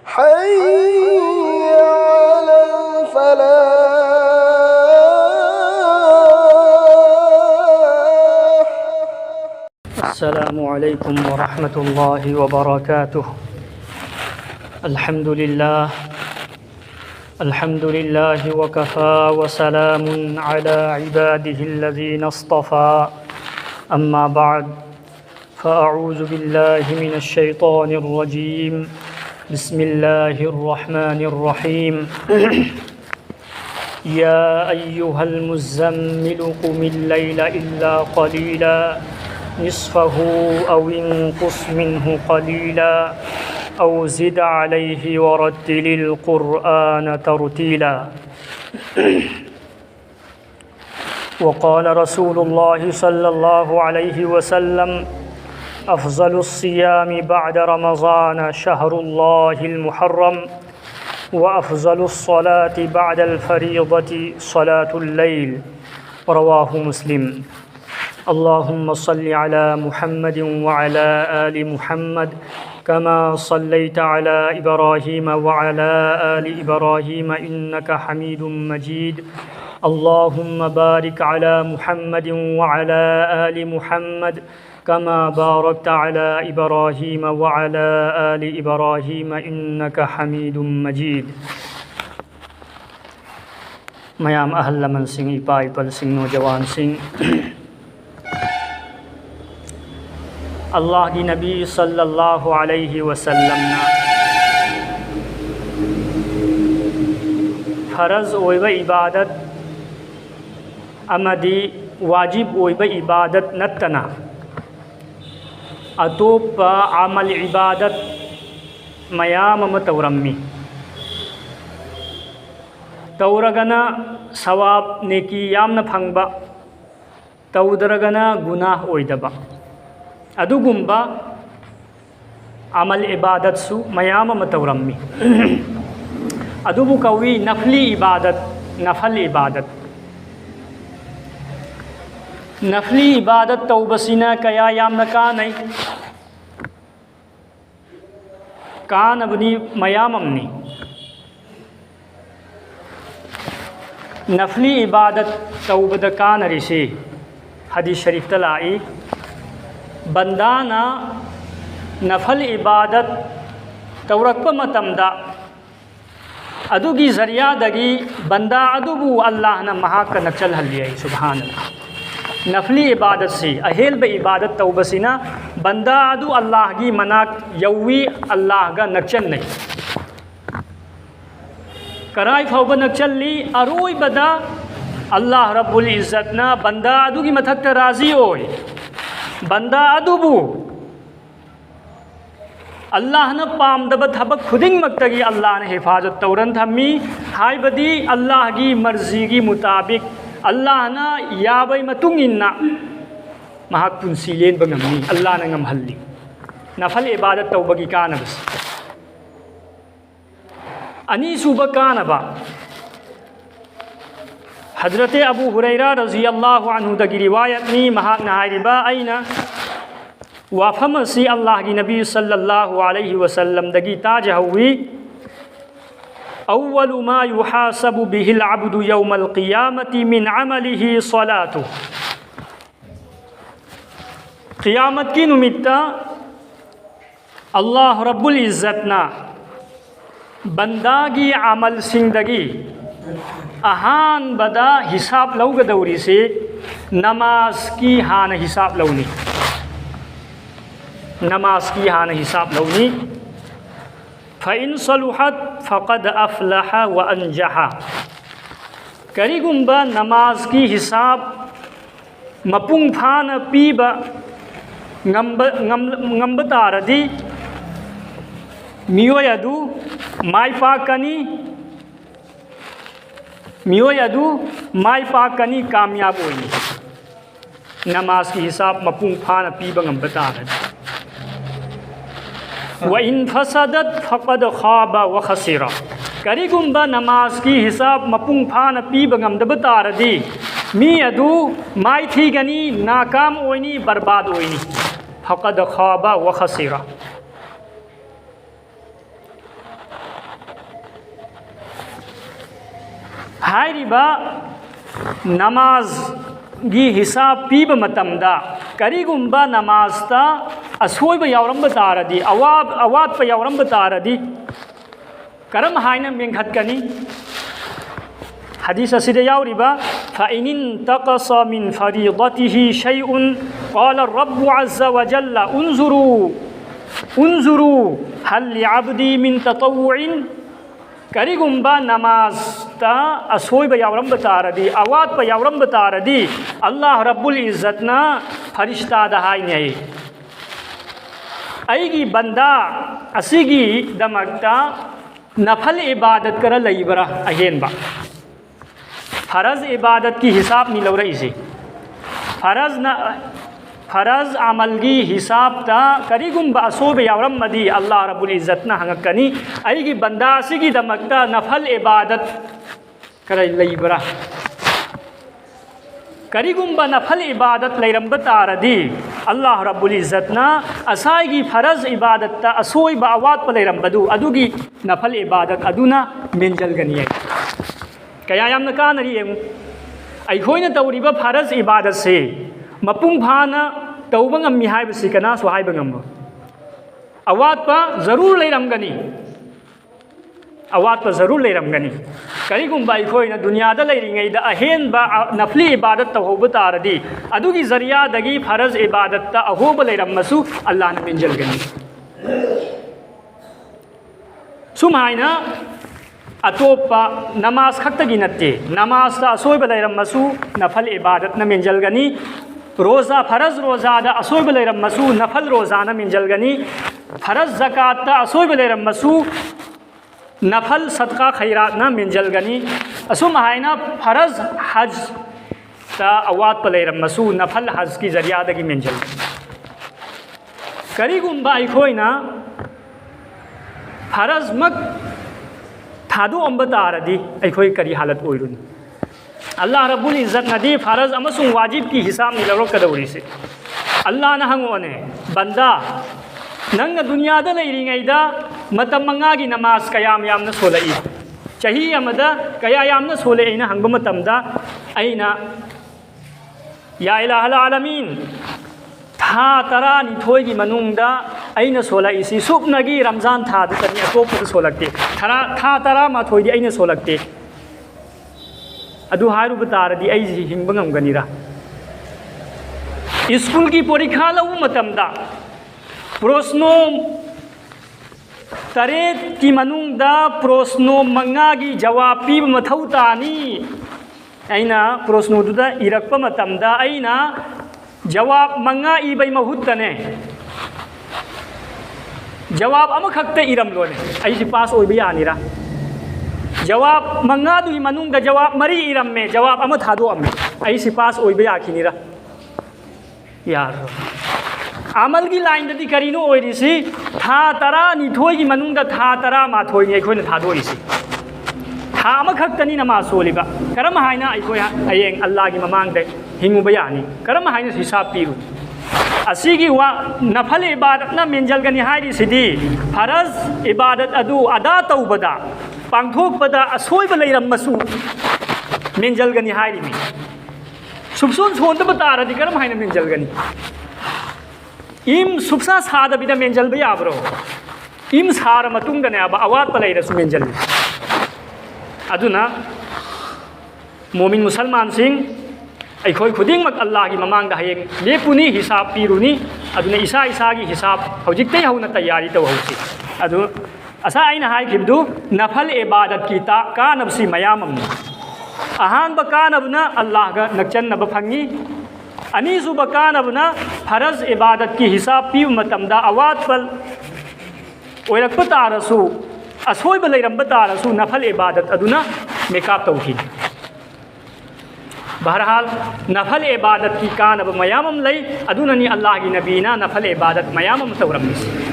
حي على الفلاح. السلام عليكم ورحمة الله وبركاته. الحمد لله وكفى وسلام على عباده الذين اصطفى. أما بعد فأعوذ بالله من الشيطان الرجيم. بسم الله الرحمن الرحيم. يا أيها المزمل قم الليل إلا قليلا نصفه أو انقص منه قليلا أو زد عليه ورتل القرآن ترتيلا. وقال رسول الله صلى الله عليه وسلم: أفضل الصيام بعد رمضان شهر الله المحرم، وأفضل الصلاة بعد الفريضة صلاة الليل. رواه مسلم. اللهم صل على محمد وعلى آل محمد كما صليت على إبراهيم وعلى آل إبراهيم إنك حميد مجيد. اللهم بارك على محمد وعلى آل محمد كما باركت على إبراهيم وعلى آل إبراهيم إنك حميد مجيد. ميام أهل لمن سنگ إپا إپل سنگ نوجوان سنگ، اللہ کی نبی صلی اللہ علیہ وسلم فرض اویبہ عبادت امدی واجب اویبہ عبادت نتنا اتوپ عمل عبادت میام متورمی تورگنا ثواب نیکی یامنا پھنگبا تودرگنا گناہ اویدبا ادوگمبا عمل عبادت سو میام متورمی ادوبو کوی نفلی عبادت. نفل عبادت نفلی عبادت توبسینا کیا یامنا کانای کان ابنی میام امنی نفلی عبادت توبد کان رسی حدیث شریف تلائی بندانا نفل عبادت تورکپا متمدا ادوگی ذریعہ دگی بندہ ادوبو اللہ نا محاک نکچل حلی ہے. سبحان اللہ. نفلی عبادت سے اہل با عبادت توبسینا بندہ ادو اللہ کی مناک یوی اللہ کا نکچل نہیں کرائی فوبا نکچل لی اروئی بدا اللہ رب العزتنا بندہ ادو کی متحق راضی ہوئی بندہ ادوبو اللہ نے پام دبت حبک خودنگ مکتگی اللہ نے حفاظت تورن تھمی ہائی بدی اللہ کی مرضی کی مطابق اللہ نے یابای متنگ اننا محاق پنسیلین بگمنی اللہ نے غمحلی نفل عبادت توبہ کی کانبس انی صوبہ کانبا حضرت ابو ہریرہ رضی اللہ عنہ دکی روایت نی محاق نہائی ربا اینا وفمسی اللہ کی نبی صلی اللہ علیہ وسلم دکی تاجہ ہوئی اول ما يحاسب به العبد يوم القیامت من عمله صلاة. قیامت کی نمتہ اللہ رب العزتنا بنداگی عمل سندگی اہان بدا حساب لوگ دوری سے نماز کی ہان حساب لونی نماز کی ہان حساب لونی فَإِن صَلُحَتْ فَقَدْ أَفْلَحَ وَأَنْجَحَ. کری گمبا نماز کی حساب مپنگ پھان پیبا غمبتا ردی میو یدو مائی پاکنی کامیاب ہوئی. نماز کی حساب مپنگ پھان پیبا غمبتا ردی. وَإِن فَسَدَتْ فَقَدْ خَابَ وَخَسِرَ. کری گمبا نماز کی حساب مپنگ پھان پیبا غمبتا ردی می ادو مائی تھی گنی ناکام ہوئنی برباد ہوئنی. فَقَدْ خَابَ وَخَسِرَ. ꯍꯥꯏꯔꯤꯕ ꯅꯃꯥꯖꯒꯤ ꯍꯤꯁꯥꯕ ꯄꯤꯕ ꯃꯇꯝꯗ ꯀꯔꯤꯒꯨꯝꯕ ꯅꯃꯥꯖꯇ ꯑꯁꯣꯏꯕ ꯌꯥꯎꯔꯝꯕ ꯇꯥꯔꯗꯤ ꯑꯋꯥꯠꯄ ꯌꯥꯎꯔꯝꯕ ꯇꯥꯔꯗꯤ ꯀꯔꯝ ꯍꯥꯏꯅ ꯃꯦꯟꯈꯠꯀꯅꯤ? حديث سيدة يوربا فإن انتقص من فريضته شيء قال الرب عز وجل انظروا هل لعبدي من تطوع كريغمبا نماز تا أسوي بيورم بتاردي أوات بيورم بتاردي الله رب العزتنا فرشتا دهاي نهي أيغي بندا أسيغي دمكتا نفل عبادت کرا لئیبرا اہین با فرض عبادت کی حساب نہیں لو رہی سے فرض عمل کی حساب تا کریگم با اصوب یورم مدی اللہ رب العزت نہ ہنگکنی ایگی بندہ سگی دمکتا نفل عبادت کر لئیبرا کریگم با نفل عبادت لیرم بتاردی اللہ رب العزت نہ اسائیگی فرض عبادت تا اسوئی با اوات پا لیرم بدو ادوگی نفل عبادت ادونا منجل گنی ہے کیا یامنا کانری ہے ایخوینا توریبا فرض عبادت سے مپنگ بھانا توبنگ امی ہائی بسی کنا سو ہائی بنگم اوات پا ضرور لیرم گنی اوات پا ضرور لیرم گنی کریگم با ایخوینا دنیا دا لیریں گئی دا اہین با نفلی عبادت تا ہوبت آردی ادوگی ذریعہ دگی فرض عبادت تا اہوب لیرم مسو اللہ نے منجل گنی سمائنا اتوپا نماز خطگی نتے نماز تا اسوئی بلیرم مسو نفل عبادت نا منجل گنی روزہ فرض روزہ دا اسوئی بلیرم مسو نفل روزہ نا منجل گنی فرض زکاة تا اسوئی بلیرم مسو نفل صدقہ خیرات نا منجل گنی اسو مہائنا فرض حج تا اوات بلیرم مسو نفل حج کی ذریعہ دگی منجل گنی کریگم با ایکوئینا فرض مک تھادو امبت آردی ایکوئی کری حالت اویرون اللہ رب العزت ندی فرض امسون واجب کی حساب ملو کدوری سے اللہ نہ ہنگونے بندہ ننگ دنیا دا لیریں ایدا متم منگاگی نماز قیام یامنا سولئی چہی امدا قیا یامنا سولئینا ہنگ متم دا اینا یا الہ العالمین تھا ترا نیتھوئی گی منونگ دا اینا سولئی سی سوپ نگی رمضان تھا دتنی اکوپ دا سولکتے تھا ترا ما تھوئی دی اینا سولکتے ادو ہائرو بتا ردی ایزی ہنگبنگم گنیرہ اسکول کی پوریکھا لو متم دا پروسنو تریت کی منونگ دا پروسنو منگاگی جواب پیب متھوتانی اینا پروسنو دا ایرکپا متم دا اینا جواب منگا ای بای مہودتنے جواب اما کھکتے ایرم لونے ایسی پاس ہوئی بیانی رہا جواب منگا دوی منونگ دا جواب مری ایرم میں جواب اما تھا دو امی ایسی پاس ہوئی بیاکی نہیں رہا یار عمل کی لائن دی کرینو ہوئی ریسی تھا ترا نیتھوئی کی منونگ دا تھا ترا ما تھوئی نہیں ایکوئی تھا دو ریسی تھا اما کھکتنی نماز سولی با کرم ہائینا ایکوئی اینگ اللہ کی ممانگ دے ہنگو بیانی کرم ہائینا حساب پیرو اسی کی نفل عبادت نا منجل گنی ہائی سی فرض عبادت ادو ادا تو بدا پانگھوک بدا اسوئی بلیرم مسو منجل گنی ہائی می سبسون سونت بتا رہا دی کرم ہائینا منجل گنی ایم سبسا سادہ بیدا منجل بیا برو ایم سارا متونگ گنے ابا اوات بلیرسو منجل ادونا مومن مسلمان سنگھ ایکوئی خودنگ مک اللہ کی ممانگ دا ہیک لیپونی حساب پیرونی ادونا عیسیٰ کی حساب ہوجکتے ہونا تیاری تو ہوسی ادو اسا این ہائی کبدو نفل عبادت کی تا کانب سی میامم اہان بکانبنا اللہ کا نکچن نب پھنگی انیسو بکانبنا فرض عبادت کی حساب پیو متم دا اوات پل ویرک پتا رسو اسوئی بلیرم بتا رسو نفل عبادت ادونا مکاب توحید بہرحال نفل عبادت کی کانب میامم لئی ادوننی اللہ کی نبینا نفل عبادت میامم تورم نسی